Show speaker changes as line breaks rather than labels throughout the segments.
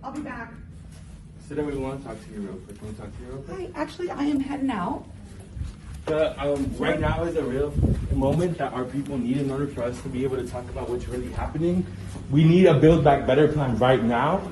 I'll be back.
Sinema, we want to talk to you real quick. Want to talk to you real quick?
Hi, actually, I am heading out.
Right now is a real moment that our people need in order for us to be able to talk about what's really happening. We need a Build Back Better plan right now.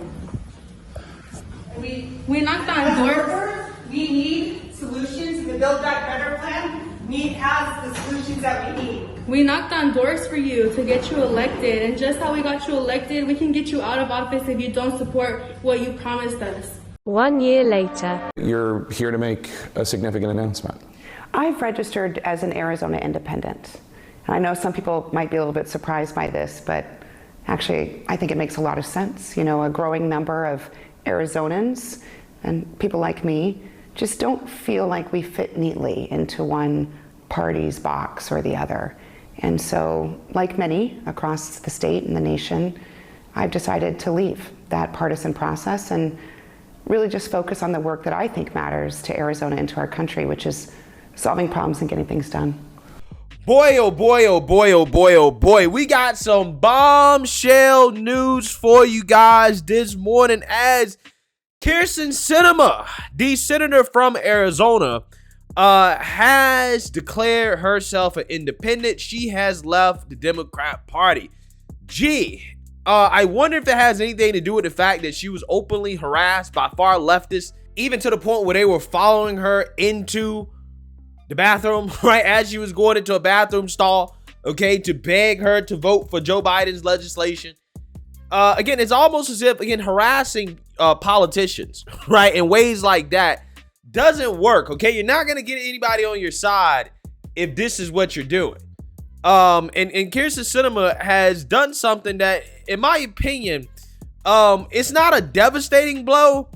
We knocked on doors. We need solutions. The Build Back Better plan has the solutions that we need.
We knocked on doors for you to get you elected, and just how we got you elected, we can get you out of office if you don't support what you promised us.
1 year later.
You're here to make a significant announcement.
I've registered as an Arizona independent. And I know some people might be a little bit surprised by this, but actually I think it makes a lot of sense. You know, a growing number of Arizonans and people like me just don't feel like we fit neatly into one party's box or the other. And so, like many across the state and the nation, I've decided to leave that partisan process and really just focus on the work that I think matters to Arizona and to our country, which is solving problems and getting things done.
Boy, oh boy, oh boy, oh boy, oh boy. We got some bombshell news for you guys this morning as Kyrsten Sinema, the senator from Arizona, has declared herself an independent. She has left the Democrat Party. I wonder if that has anything to do with the fact that she was openly harassed by far leftists, even to the point where they were following her into the bathroom, right, as she was going into a bathroom stall, okay, to beg her to vote for Joe Biden's legislation. Again, it's almost as if, again, harassing politicians, right, in ways like that doesn't work, okay? You're not going to get anybody on your side if this is what you're doing. And Kyrsten Sinema has done something that, in my opinion, it's not a devastating blow,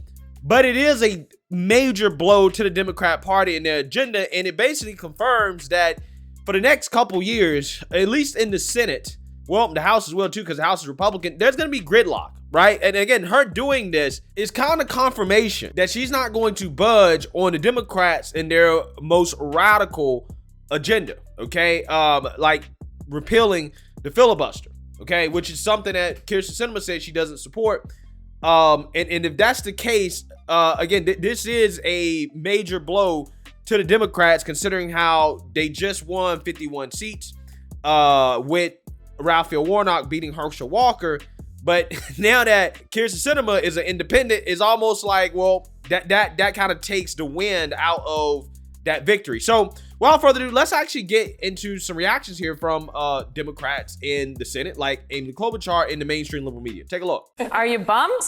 but it is a major blow to the Democrat Party and their agenda, and it basically confirms that for the next couple years, at least in the Senate, well, the House as well too, because the House is Republican, there's going to be gridlock, right? And again, her doing this is kind of confirmation that she's not going to budge on the Democrats and their most radical agenda, okay? Like repealing the filibuster, okay? Which is something that Kyrsten Sinema said she doesn't support. And if that's the case, again, this is a major blow to the Democrats, considering how they just won 51 seats with Raphael Warnock beating Herschel Walker. But now that Kyrsten Sinema is an independent, it's almost like, well, that kind of takes the wind out of that victory. So without further ado, let's actually get into some reactions here from Democrats in the Senate, like Amy Klobuchar in the mainstream liberal media. Take a look.
Are you bummed?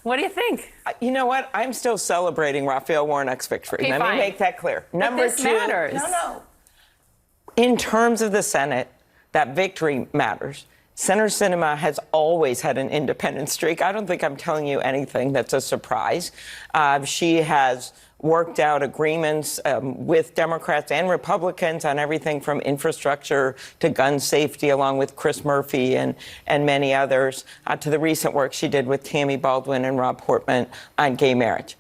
What do you think?
You know what? I'm still celebrating Raphael Warnock's victory.
Okay,
Let
fine.
me make that clear.
But this matters.
No. In terms of the Senate, that victory matters. Senator Sinema has always had an independent streak. I don't think I'm telling you anything that's a surprise. She has worked out agreements with Democrats and Republicans on everything from infrastructure to gun safety, along with Chris Murphy and many others, to the recent work she did with Tammy Baldwin and Rob Portman on gay marriage.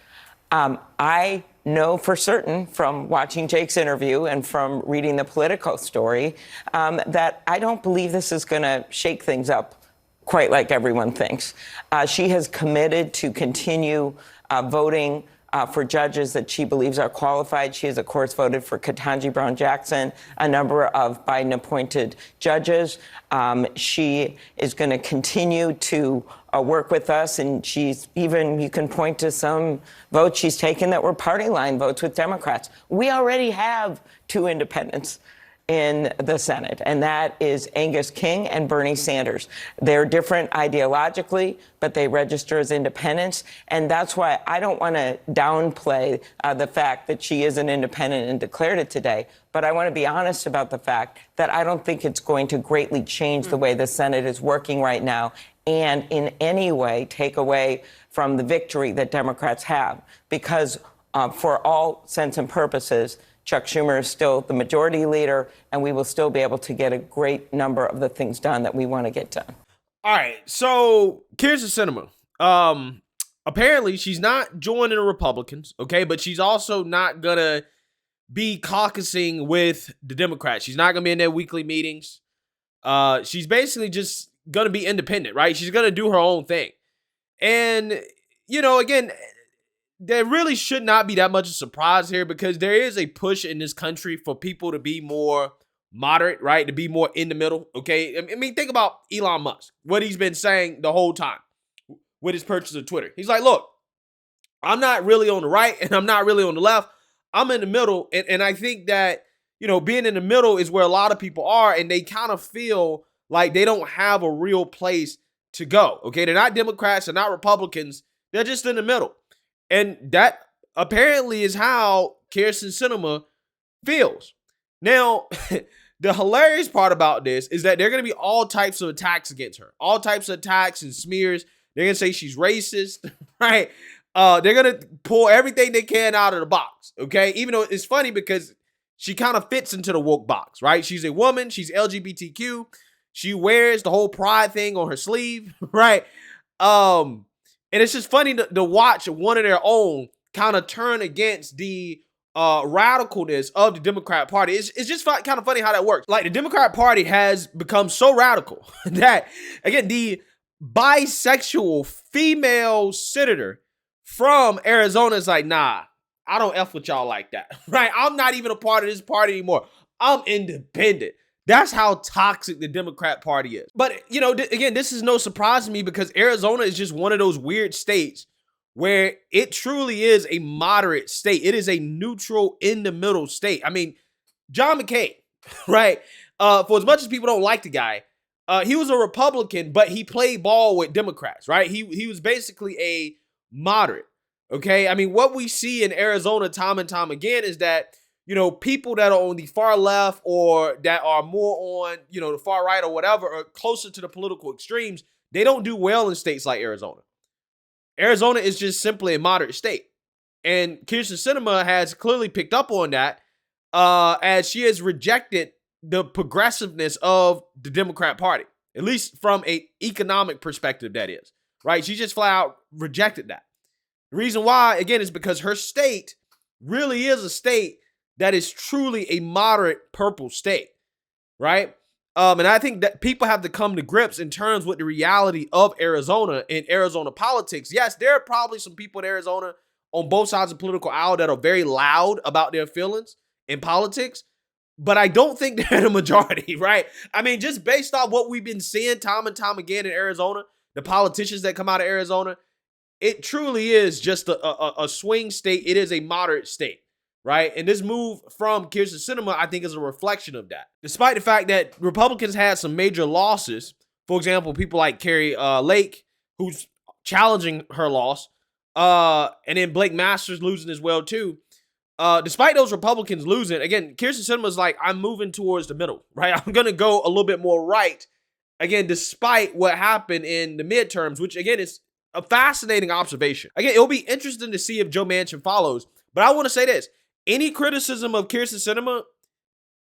I know for certain from watching Jake's interview and from reading the Politico story that I don't believe this is going to shake things up quite like everyone thinks. She has committed to continue voting for judges that she believes are qualified. She has, of course, voted for Ketanji Brown Jackson, a number of Biden-appointed judges. She is going to continue to work with us, and she's even, you can point to some votes she's taken that were party line votes with Democrats. We already have two independents in the Senate, and that is Angus King and Bernie Sanders. They're different ideologically, but they register as independents, and that's why I don't want to downplay the fact that she is an independent and declared it today, but I want to be honest about the fact that I don't think it's going to greatly change the way the Senate is working right now and in any way take away from the victory that Democrats have, because for all sense and purposes, Chuck Schumer is still the majority leader, and we will still be able to get a great number of the things done that we want to get done.
All right, so Kyrsten Sinema. Apparently, she's not joining the Republicans, okay, but she's also not going to be caucusing with the Democrats. She's not going to be in their weekly meetings. She's basically just going to be independent, right? She's going to do her own thing. And again, there really should not be that much of a surprise here because there is a push in this country for people to be more moderate, right? To be more in the middle, okay? I mean, think about Elon Musk, what he's been saying the whole time with his purchase of Twitter. He's like, look, I'm not really on the right and I'm not really on the left. I'm in the middle. And I think that, being in the middle is where a lot of people are, and they kind of feel like they don't have a real place to go, okay? They're not Democrats, they're not Republicans, they're just in the middle. And that apparently is how Kyrsten Sinema feels. Now, the hilarious part about this is that there are going to be all types of attacks against her. All types of attacks and smears. They're going to say she's racist, right? They're going to pull everything they can out of the box, okay? Even though it's funny because she kind of fits into the woke box, right? She's a woman. She's LGBTQ. She wears the whole pride thing on her sleeve, right? And it's just funny to watch one of their own kind of turn against the radicalness of the Democrat Party. It's just kind of funny how that works. Like, the Democrat Party has become so radical that, again, the bisexual female senator from Arizona is like, nah, I don't F with y'all like that, right? I'm not even a part of this party anymore. I'm independent. That's how toxic the Democrat Party is. But, again, this is no surprise to me because Arizona is just one of those weird states where it truly is a moderate state. It is a neutral, in the middle state. I mean, John McCain, right? For as much as people don't like the guy, he was a Republican, but he played ball with Democrats, right? He was basically a moderate, okay? I mean, what we see in Arizona time and time again is that, people that are on the far left or that are more on, the far right or whatever, or closer to the political extremes, they don't do well in states like Arizona. Arizona is just simply a moderate state. And Kyrsten Sinema has clearly picked up on that as she has rejected the progressiveness of the Democrat Party, at least from an economic perspective, that is, right? She just flat out rejected that. The reason why, again, is because her state really is a state that is truly a moderate purple state, right? And I think that people have to come to grips in terms with the reality of Arizona and Arizona politics. Yes, there are probably some people in Arizona on both sides of the political aisle that are very loud about their feelings in politics, but I don't think they're the majority, right? I mean, just based on what we've been seeing time and time again in Arizona, the politicians that come out of Arizona, it truly is just a swing state. It is a moderate state, right? And this move from Kyrsten Sinema, I think, is a reflection of that. Despite the fact that Republicans had some major losses, for example, people like Carrie Lake, who's challenging her loss, and then Blake Masters losing as well, too. Despite those Republicans losing, again, Kyrsten Sinema's like, I'm moving towards the middle, right? I'm going to go a little bit more right, again, despite what happened in the midterms, which, again, is a fascinating observation. Again, it'll be interesting to see if Joe Manchin follows, but I want to say this. Any criticism of Kyrsten Sinema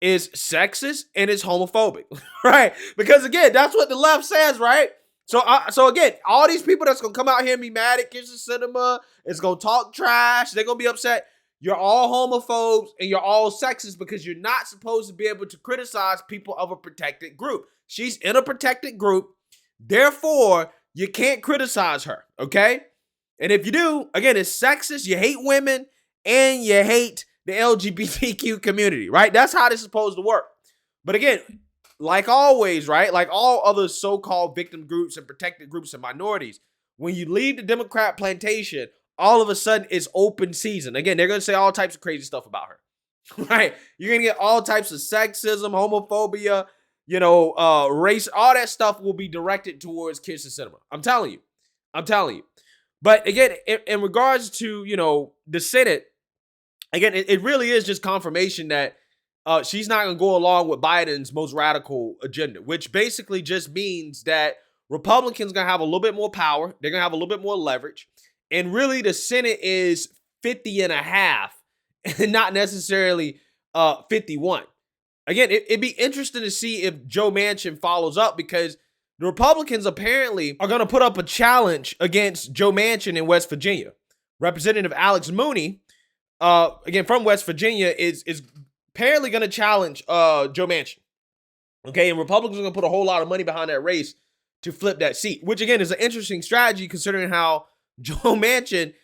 is sexist and it's homophobic, right? Because, again, that's what the left says, right? So again, all these people that's going to come out here and be mad at Kyrsten Sinema, it's going to talk trash, they're going to be upset. You're all homophobes and you're all sexist because you're not supposed to be able to criticize people of a protected group. She's in a protected group. Therefore, you can't criticize her, okay? And if you do, again, it's sexist, you hate women, and you hate the LGBTQ community, right? That's how this is supposed to work. But again, like always, right? Like all other so-called victim groups and protected groups and minorities, when you leave the Democrat plantation, all of a sudden it's open season. Again, they're going to say all types of crazy stuff about her, right? You're going to get all types of sexism, homophobia, race, all that stuff will be directed towards Kyrsten Sinema. I'm telling you. But again, in regards to, the Senate, again, it really is just confirmation that she's not going to go along with Biden's most radical agenda, which basically just means that Republicans going to have a little bit more power. They're going to have a little bit more leverage. And really, the Senate is 50 and a half and not necessarily 51. Again, it'd be interesting to see if Joe Manchin follows up because the Republicans apparently are going to put up a challenge against Joe Manchin in West Virginia. Representative Alex Mooney, again, from West Virginia, is apparently going to challenge Joe Manchin. Okay, and Republicans are going to put a whole lot of money behind that race to flip that seat, which, again, is an interesting strategy considering how Joe Manchin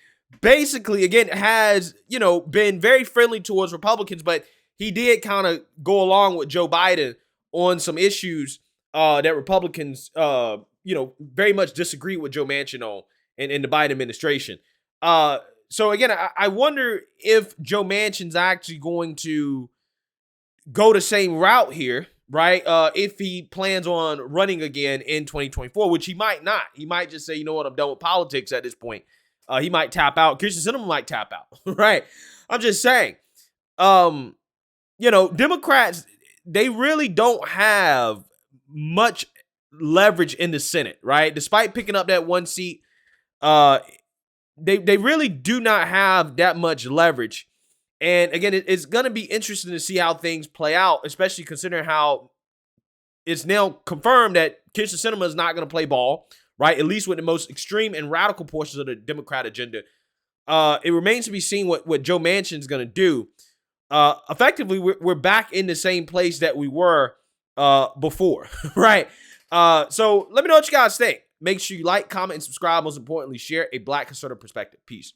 basically, again, has, been very friendly towards Republicans, but he did kind of go along with Joe Biden on some issues that Republicans, very much disagree with Joe Manchin on in the Biden administration. So again, I wonder if Joe Manchin's actually going to go the same route here, right? If he plans on running again in 2024, which he might not. He might just say, you know what, I'm done with politics at this point. He might tap out. Kyrsten Sinema might tap out, right? I'm just saying, Democrats, they really don't have much leverage in the Senate, right? Despite picking up that one seat, they really do not have that much leverage. And again, it's going to be interesting to see how things play out, especially considering how it's now confirmed that Kyrsten Sinema is not going to play ball, right? At least with the most extreme and radical portions of the Democrat agenda. It remains to be seen what Joe Manchin is going to do. Effectively, we're back in the same place that we were before, right? So let me know what you guys think. Make sure you like, comment, and subscribe. Most importantly, share a Black conservative perspective. Peace.